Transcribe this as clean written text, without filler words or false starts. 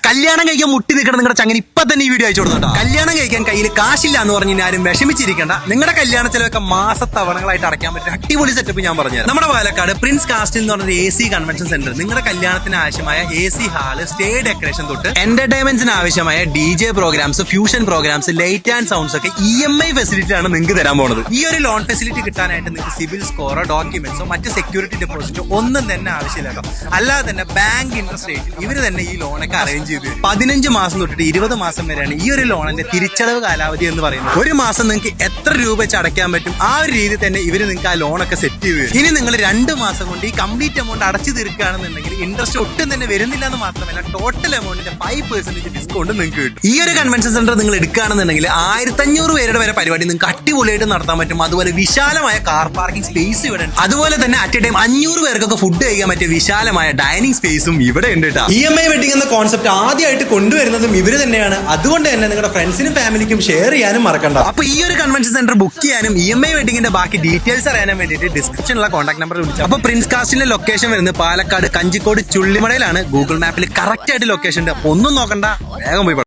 കല്യാണം കഴിക്കാൻ മുട്ടി നിൽക്കണം നിങ്ങളുടെ ചങ്ങനെ ഇപ്പൊ തന്നെ ഈ വീഡിയോ അയച്ചു കൊടുത്തോട്ടോ. കല്യാണം കഴിക്കാൻ കയ്യിൽ കാശില്ല എന്ന് പറഞ്ഞ് ആരും വിഷമിച്ചിരിക്കേണ്ട. നിങ്ങളുടെ കല്യാണ ചിലവൊക്കെ മാസത്തവണകളായിട്ട് അടയ്ക്കാൻ പറ്റും അടിപൊളി സെറ്റപ്പ് ഞാൻ പറഞ്ഞു. നമ്മുടെ പാലക്കാട് പ്രിൻസ് കാസ്റ്റിൽ എന്ന് പറഞ്ഞ AC കൺവെൻഷൻ സെന്റർ നിങ്ങളുടെ കല്യാണത്തിന് ആവശ്യമായ AC ഹാള്, സ്റ്റേജ് ഡെക്കറേഷൻ തൊട്ട് എന്റർടൈൻമെന്റ്സിന് ആവശ്യമായ DJ programmes, fusion programmes, light and sounds ഒക്കെ EMI ഫെസിലിറ്റി ആണ് നിങ്ങൾക്ക് തരാൻ പോകുന്നത്. ഈ ഒരു ലോൺ ഫെസിലിറ്റി കിട്ടാനായിട്ട് നിങ്ങൾക്ക് സിവിൽ സ്കോറോ ഡോക്യുമെന്റ്സോ മറ്റ് സെക്യൂരിറ്റി ഡെപ്പോസിറ്റോ ഒന്നും തന്നെ ആവശ്യമില്ല. അല്ലാതെ തന്നെ ബാങ്ക് ഇൻട്രസ്റ്റ് റേറ്റിൽ ഇവര് തന്നെ ഈ ലോണൊക്കെ അറേഞ്ച് ചെയ്ത് 15 മാസം തൊട്ടിട്ട് 20 മാസം വരെയാണ് ഈ ഒരു ലോണിന്റെ തിരിച്ചടവ് കാലാവധി എന്ന് പറയുന്നത്. ഒരു മാസം നിങ്ങൾക്ക് എത്ര രൂപ വെച്ച് അടയ്ക്കാൻ പറ്റും ആ ഒരു രീതി തന്നെ ഇവര് നിങ്ങൾക്ക് ആ ലോണൊക്കെ സെറ്റ് ചെയ്ത് തരും. ഇനി നിങ്ങൾ 2 മാസം കൊണ്ട് ഈ കംപ്ലീറ്റ് എമൗണ്ട് അടച്ചു തീർക്കുകയാണെന്നുണ്ടെങ്കിൽ ഇൻട്രസ്റ്റ് ഒട്ടും തന്നെ വരുന്നില്ല എന്ന് മാത്രമല്ല ടോട്ടൽ എമൗണ്ടിന്റെ 5% ഡിസ്കൗണ്ട് നിങ്ങൾക്ക് കിട്ടും. ഈ ഒരു കൺവെൻഷൻ സെന്റർ നിങ്ങൾ എടുക്കുകയാണെന്നുണ്ടെങ്കിൽ 1500 പേരുടെ വരെ പരിപാടി നിങ്ങൾക്ക് അടിപൊളിയായിട്ട് നടത്താൻ പറ്റും. അതുപോലെ വിശാലമായ കാർ പാർക്കിംഗ് സ്പേസ് ഇവിടെ ഉണ്ട്. അതുപോലെ തന്നെ അറ്റ് എ ടൈം 500 പേർക്കൊക്കെ ഫുഡ് കഴിക്കാൻ പറ്റിയ വിശാലമായ ഡൈനിങ് സ്പേസും ഇവിടെ ഉണ്ട് കേട്ടോ. EMI വെഡിങ് എന്ന കോൺസെപ്റ്റ് ആദ്യമായിട്ട് കൊണ്ടുവരുന്നതും ഇവര് തന്നെയാണ്. അതുകൊണ്ട് തന്നെ നിങ്ങളുടെ ഫ്രണ്ട്സിനും ഫാമിലിക്കും ഷെയർ ചെയ്യാനും മറക്കണ്ട. അപ്പൊ ഈ ഒരു കൺവെൻഷൻ സെന്റർ ബുക്ക് ചെയ്യാനും EMI വെഡിങ്ങിന്റെ ബാക്കി ഡീറ്റെയിൽസ് അറിയാനും വേണ്ടിയിട്ട് ഡിസ്ക്രിപ്ഷനിലുള്ള കോൺടാക്ട് നമ്പർ വിളിച്ചു. അപ്പൊ പ്രിൻസ് കാസ്റ്റിന്റെ ലൊക്കേഷൻ വരുന്നത് പാലക്കാട് കഞ്ചിക്കോട് ചുള്ളിമടയിലാണ്. ഗൂഗിൾ മാപ്പിൽ കറക്റ്റ് ആയിട്ട് ലൊക്കേഷൻ ഉണ്ട്. ഒന്നും നോക്കണ്ട, വേഗം പോയി.